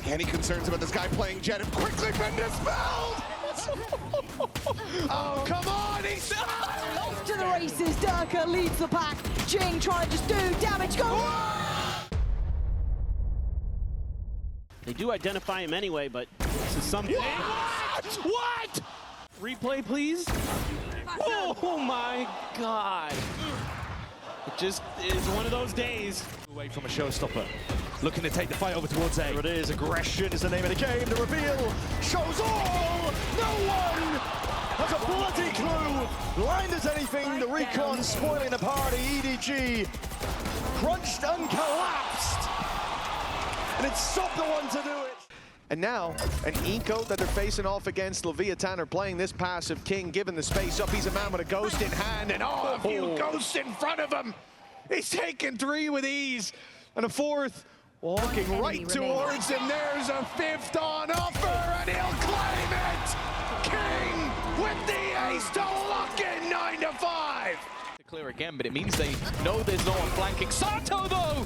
Any concerns about this guy playing Jet have quickly been dispelled! Oh, come on, he's Off to the races, Durka leads the pack. Jing trying to just do damage, go! They do identify him anyway, but this is something. What? Replay, please. Oh my God. It just is one of those days. Away from a showstopper. Looking to take the fight over towards A. There it is. Aggression is the name of the game. The reveal shows all. No one has a bloody clue. Blind as anything. The recon spoiling the party. EDG crunched and collapsed. And it's Sop the one to do it. And now, an eco that they're facing off against. Leviathan are playing this passive King, given the space up. He's a man with a ghost in hand, and a few ghosts in front of him. He's taking 3 with ease, and a 4th walking right towards him. There's a 5th on offer, and he'll claim it. King with the ace to lock in 9-5. Clear again, but it means they know there's no one flanking. Sato though!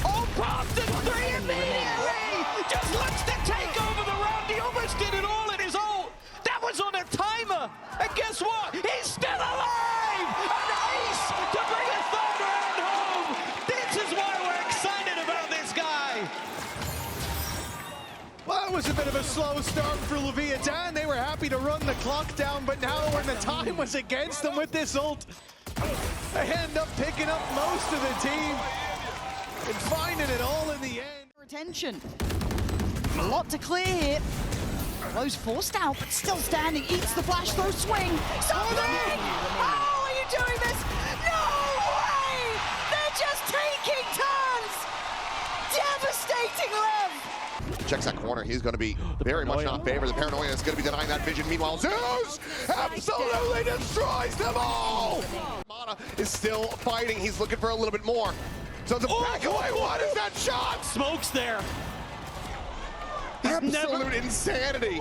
Oh, past the 3 immediately! Just looks to take over the round. He almost did it all in his ult. That was on a timer. And guess what? He's still alive! An ace to bring a 3rd round home! This is why we're excited about this guy! Well, that was a bit of a slow start for Leviathan. They were happy to run the clock down, but now when the time was against them with this ult, they end up picking up most of the team and finding it all in the end. Attention. A lot to clear here. Close forced out, but still standing. Eats the flash throw swing. Something! How are you doing this? No way! They're just taking turns! Devastating Lev! Checks that corner. He's going to be very much not favored. The paranoia is going to be denying that vision. Meanwhile, Zeus absolutely destroys them all! Mana is still fighting. He's looking for a little bit more. So the back away. What is that shot? Smoke's there. Absolute insanity.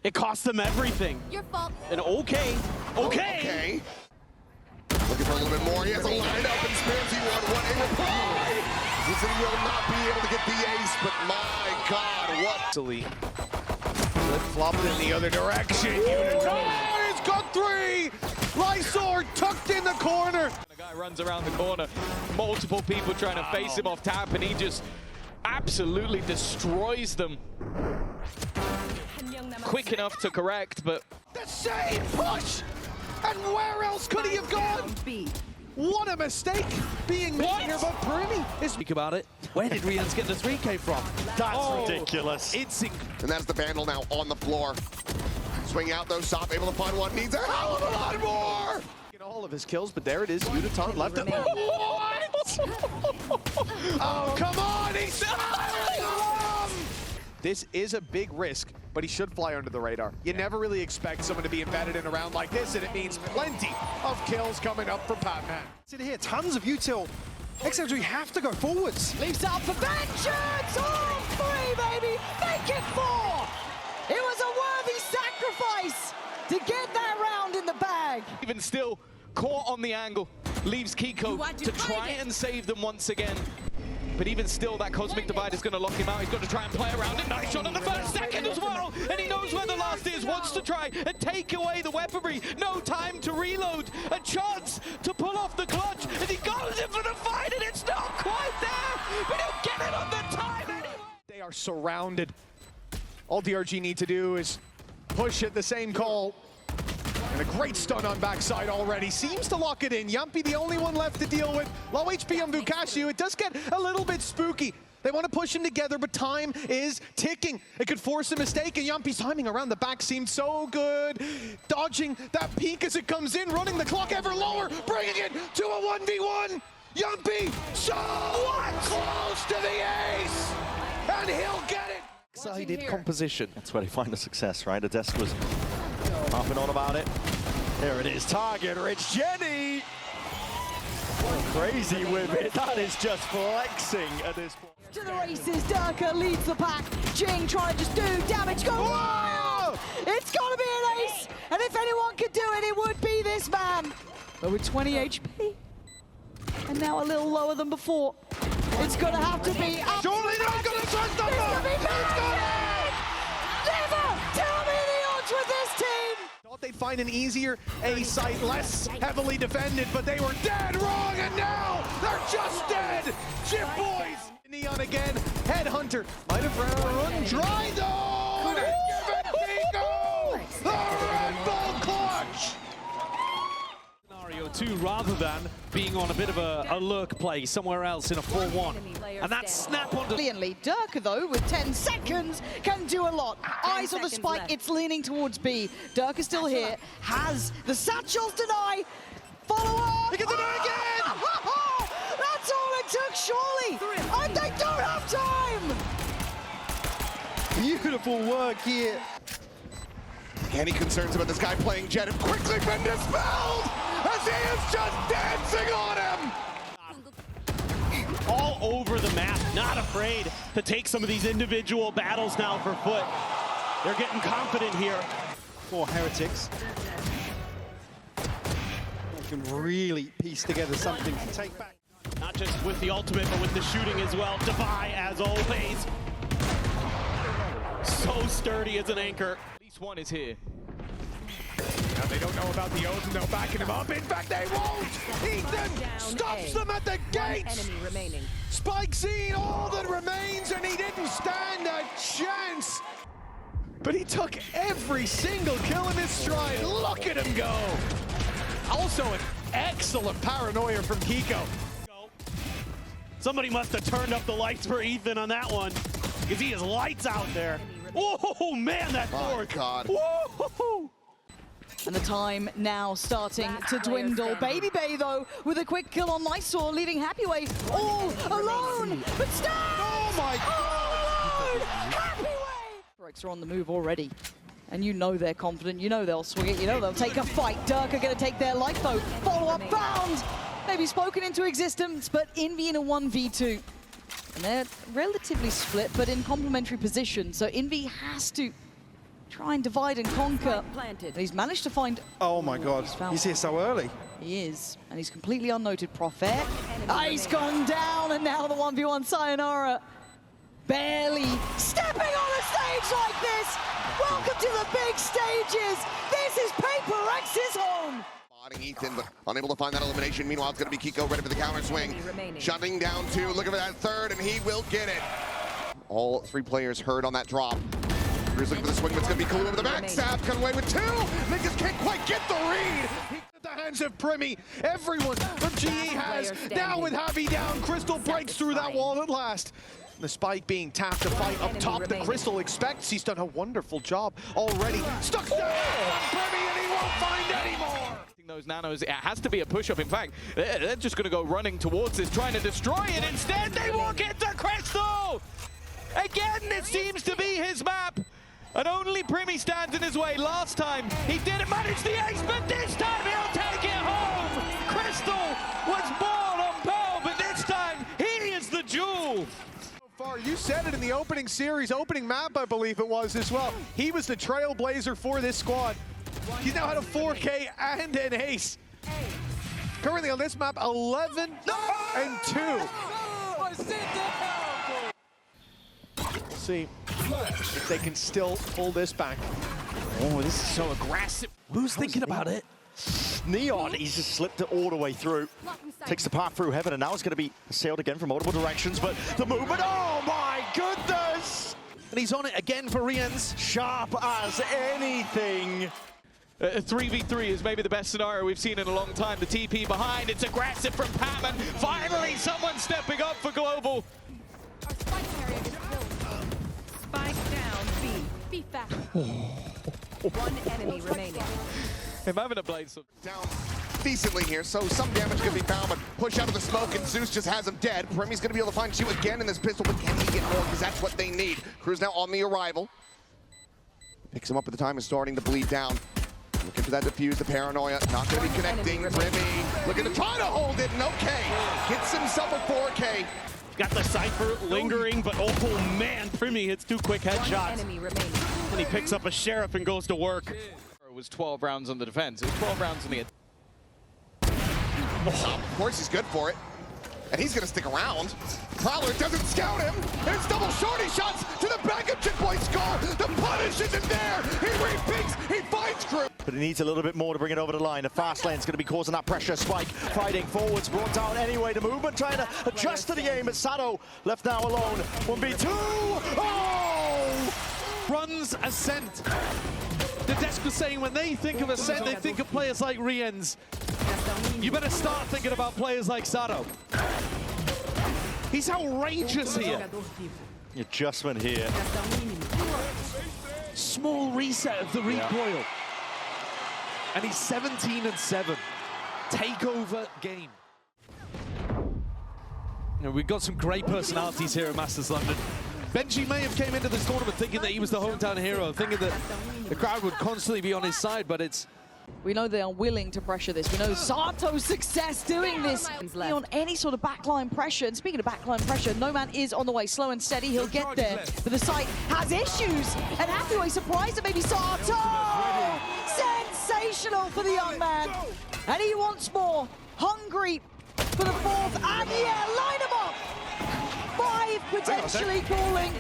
It cost them everything. Your fault. And okay. Okay. Looking for a little bit more. He has a lineup and spams. He won 1 a reply. He said he will not be able to get the ace, but my God, what? Flip-flopping in the other direction. Oh, he's got 3! Lysor tucked in the corner. The guy runs around the corner. Multiple people trying to face him off tap, and he just absolutely destroys them. Quick enough to correct, but The same push! And where else could he have gone? What a mistake being made here, but Primi is... Speak about it. Where did Rians get the 3K from? That's ridiculous. It's... And that's the Vandal now on the floor. Swing out though, Sop able to find one. Needs a hell of a lot more! all of his kills, but there it is. Udaton left it. What? Oh, come on! He's This is a big risk, but he should fly under the radar. You never really expect someone to be embedded in a round like this, and it means plenty of kills coming up from Patman. See here, tons of util. XLG have to go forwards. Leaves out for vengeance! All three, baby! Make it 4! It was a worthy sacrifice to get that round in the bag. Even still, caught on the angle, leaves Kiko to try and save them once again. But even still, that Cosmic Divide is going to lock him out. He's got to try and play around it. Nice shot on the first second as well. And he knows where the last is, wants to try and take away the weaponry. No time to reload. A chance to pull off the clutch. And he goes in for the fight, and it's not quite there. But he'll get it on the time anyway. They are surrounded. All DRG need to do is push at the same call. And a great stun on backside already. Seems to lock it in. Yumpy, the only one left to deal with. Low HP on Vukashu. It does get a little bit spooky. They want to push him together, but time is ticking. It could force a mistake, and Yumpy's timing around the back seemed so good. Dodging that peak as it comes in, running the clock ever lower, bringing it to a 1v1. Yumpy so close to the ace, and he'll get it. Excited composition. That's where they find the success, right? The desk was harping on about it. There it is, target rich Jenny! Crazy with it, that is just flexing at this point. To the races, Durka leads the pack. Jing trying to just do damage, go wild! It's gotta be an ace, and if anyone could do it, it would be this man. But with 20 HP, and now a little lower than before, it's gonna have to be... Surely they're gonna trust them! find an easier A site, less heavily defended, but they were dead wrong, and now they're just dead! Chip Boys! Neon again, Headhunter might have run dry though! And it's given Nico the Red Bull clutch! Scenario 2, rather than being on a bit of a lurk play somewhere else in a 4-1. And that snap onto... Brilliantly. Durka, though, with 10 seconds, can do a lot. Eyes on the spike, left. it's leaning towards B. Durka still here, has the satchels deny. Follow up! He can deny again! That's all it took, surely! And they don't have time! Beautiful work here. Any concerns about this guy playing Jet have quickly been dispelled as he is just dancing on him! All over the map, not afraid to take some of these individual battles now for Foot. They're getting confident here. For Heretics. They can really piece together something to take back. Not just with the ultimate, but with the shooting as well. Defy, as always. So sturdy as an anchor. At least one is here. Now they don't know about the oath and they're backing him up. In fact, they won't! Ethan stops them at the gates! Enemy remaining. Spike seen all that remains, and he didn't stand a chance! But he took every single kill in his stride. Look at him go! Also an excellent paranoia from Kiko. Somebody must have turned up the lights for Ethan on that one, because he is lights out there. Oh man, that fork! God. Whoa! And the time now starting to dwindle. Baby Bay, though, with a quick kill on Mysore, leaving Happyway all alone. But Stan! Oh my God! Happyway! Breaks are on the move already. And you know they're confident, you know they'll swing it, you know they'll take a fight. Durka gonna take their life, though. Follow-up found! Maybe spoken into existence, but Envy in a 1v2. And they're relatively split, but in complementary positions. So Envy has to try and divide and conquer. Planted. He's managed to find... Oh my God, he's here so early. He is, and he's completely unnoted. Prophet. He's gone down, and now the 1v1 Sayonara. Barely stepping on a stage like this. Welcome to the big stages. This is Paper X's home. Spotting Ethan, but unable to find that elimination. Meanwhile, it's going to be Kiko ready for the counter swing. Shutting down two, looking for that third, and he will get it. All three players heard on that drop. Here's looking for the swing, but it's going to be Kalu over the backstab. Cut away with two. They just can't quite get the read. At the hands of Primi, everyone from GE has. Now with Javi down, Crystal breaks through that wall at last. The spike being tapped to fight up top. The Crystal expects. He's done a wonderful job already. Stuck down Primi, and he won't find any more. Those nanos, it has to be a push-up. In fact, they're just going to go running towards this, trying to destroy it. Instead, they walk into Crystal! Again, it seems to be his map. And only Primi stands in his way. Last time, he didn't manage the ace, but this time he'll take it home! Crystal was born on Pearl, but this time, he is the jewel! Far, you said it in the opening series, opening map, I believe it was as well. He was the trailblazer for this squad. He's now had a 4K and an ace. Currently on this map, 11 and 2. We'll see if they can still pull this back. Oh, this is so aggressive. Who's thinking about it? Neon, he's just slipped it all the way through. Takes the path through heaven, and now it's going to be assailed again from multiple directions, but the movement, oh my goodness! And he's on it again for Rians. Sharp as anything. 3v3 is maybe the best scenario we've seen in a long time. The TP behind, it's aggressive from Patman. Finally, someone stepping up for Global. Our spike carrier is killed. Spike down, B. Be fast. One enemy remaining. I'm having a blade. Down decently here, so some damage can be found, but push out of the smoke, and Zeus just has him dead. Primi's going to be able to find you again in this pistol, but can he get more? Because that's what they need. Crew's now on the arrival. Picks him up at the time and starting to bleed down. Looking for that defuse, the paranoia, not going to be connecting. Primi looking to try to hold it, and okay. Gets himself a 4K. Got the Cypher lingering, but oh man, Primi hits two quick headshots. Enemy remaining. And he picks up a Sheriff and goes to work. It was 12 rounds on the defense. It was 12 rounds on the... Of course he's good for it. And he's gonna stick around. Prowler doesn't scout him. It's double shorty shots to the back of Chip Boy's skull. The punish isn't there. He repeats, he finds Crew. but he needs a little bit more to bring it over the line. The fast lane's going to be causing that pressure. Spike fighting forwards, brought down anyway. The movement trying to adjust to the game, but Sato left now alone. 1v2. Oh! Runs Ascent. The desk was saying when they think of Ascent, they think of players like Riens. You better start thinking about players like Sato. He's outrageous here. Adjustment here. Small reset of the recoil. And he's 17-7. Takeover game. You know, we've got some great personalities here at Masters London. Benji may have came into this tournament thinking that he was the hometown hero, thinking that the crowd would constantly be on his side, but it's... We know they are willing to pressure this. We know Sato's success doing this on any sort of backline pressure. And speaking of backline pressure, Noman is on the way. Slow and steady, he'll get there. But the site has issues. And Hathaway surprised that maybe Sato! Sensational for the young man. And he wants more. Hungry for the fourth. And yeah, line him up. 5 potentially calling.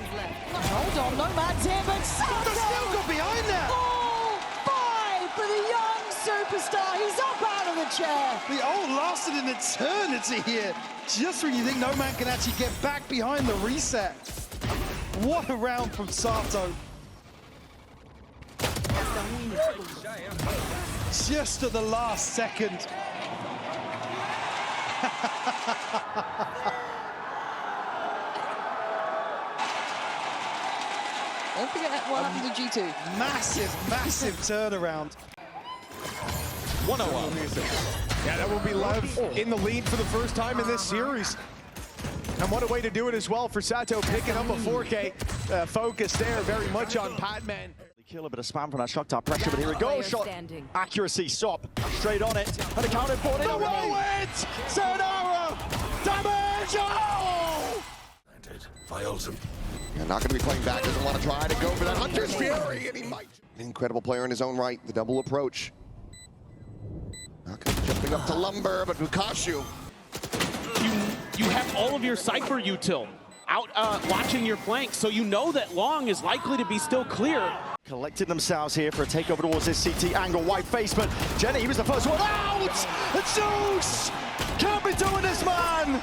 Hold on, Nomad's here, but Sato! Still got behind that. All 5 for the young superstar. He's up out of the chair. The ult lasted an eternity here. Just when you think no man can actually get back behind the reset. What a round from Sato. Just at the last second. Don't forget what happened to G2. Massive, massive turnaround. 101. Yeah, that will be Lev in the lead for the first time in this series. And what a way to do it as well for Sato, picking up a 4K focus there, very much on Padman. Kill a bit of spam from that shock top pressure, but here we go. Shot accuracy, stop straight on it, and accounted for it. No it! Sayonara! Damage! Oh! Yeah, not going to be playing back, doesn't want to try to go for that Hunter's Fury, and he might. An incredible player in his own right, the double approach. Not going to be jumping up to Lumber, but Bukashu. You have all of your Cypher util out watching your flank, so you know that Long is likely to be still clear. Collected themselves here for a takeover towards this CT angle. White face, but Jenny, he was the first one out! Zeus! Can't be doing this, man!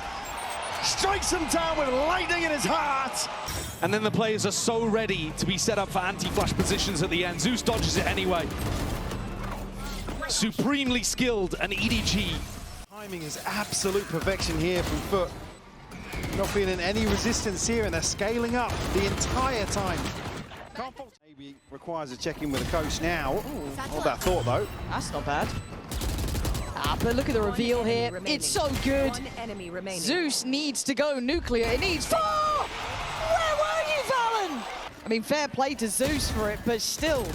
Strikes him down with lightning in his heart! And then the players are so ready to be set up for anti-flash positions at the end. Zeus dodges it anyway. Supremely skilled and EDG. Timing is absolute perfection here from Foot. Not feeling any resistance here, and they're scaling up the entire time. Maybe requires a check-in with the coach now. Hold that thought, though. That's not bad. But look at the reveal here. It's so good. Zeus needs to go nuclear. It needs 4! Where were you, Valen? I mean, fair play to Zeus for it, but still.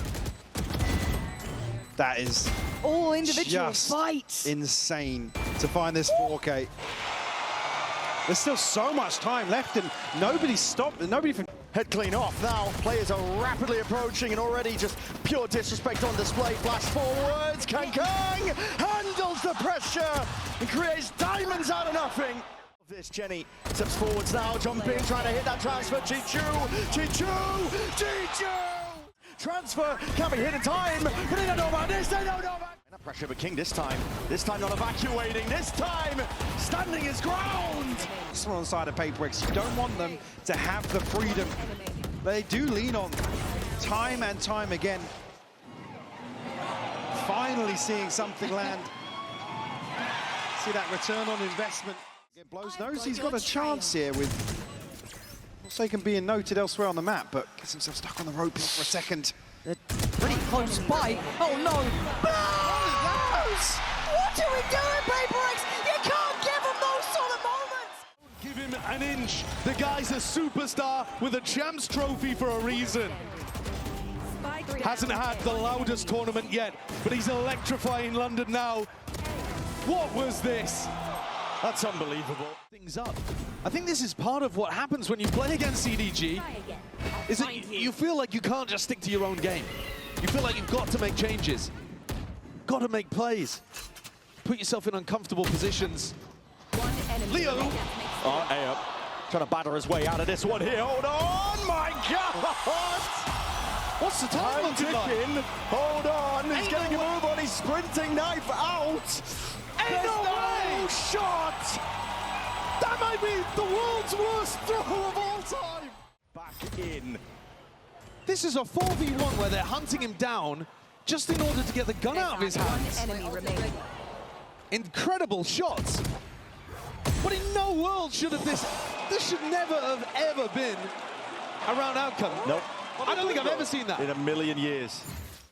That is all individual just fights. Insane to find this 4K. There's still so much time left, and nobody's stopped. Nobody from Head clean off now. Players are rapidly approaching and already just pure disrespect on display. Flash forwards. Kang handles the pressure and creates diamonds out of nothing. This Jenny steps forwards now, jumping, trying to hit that transfer. Chichu! Transfer can't be hit in time, but they don't know about this. They don't know about that pressure, but King this time not evacuating. This time standing his ground. This one on the side of Paperx. You don't want them to have the freedom they do lean on time and time again. Finally seeing something land. See that return on investment. Blows nose. He's got a chance here with Forsaken being noted elsewhere on the map, but gets himself stuck on the rope for a second. They're pretty close by. Oh no! Blows! What are we doing, Paperx? You can't give him those sort of moments! Give him an inch. The guy's a superstar with a champs trophy for a reason. Hasn't had the loudest tournament yet, but he's electrifying London now. What was this? That's unbelievable. Things up. I think this is part of what happens when you play against CDG, is that you feel like you can't just stick to your own game. You feel like you've got to make changes. Got to make plays. Put yourself in uncomfortable positions. Leo! Oh, A up. Trying to batter his way out of this one here. Hold on! My God! What's the time looking like? ticking. Hold on. He's Ain't getting no a move on. He's sprinting. Knife out. Ain't There's no way! shot. That might be the world's worst throw of all time. Back in. This is a 4v1 where they're hunting him down just in order to get the gun out of his hands. One enemy remaining. Incredible shots. But in no world should have this should never have ever been a round outcome. Nope. I don't think I've ever seen that. In a million years.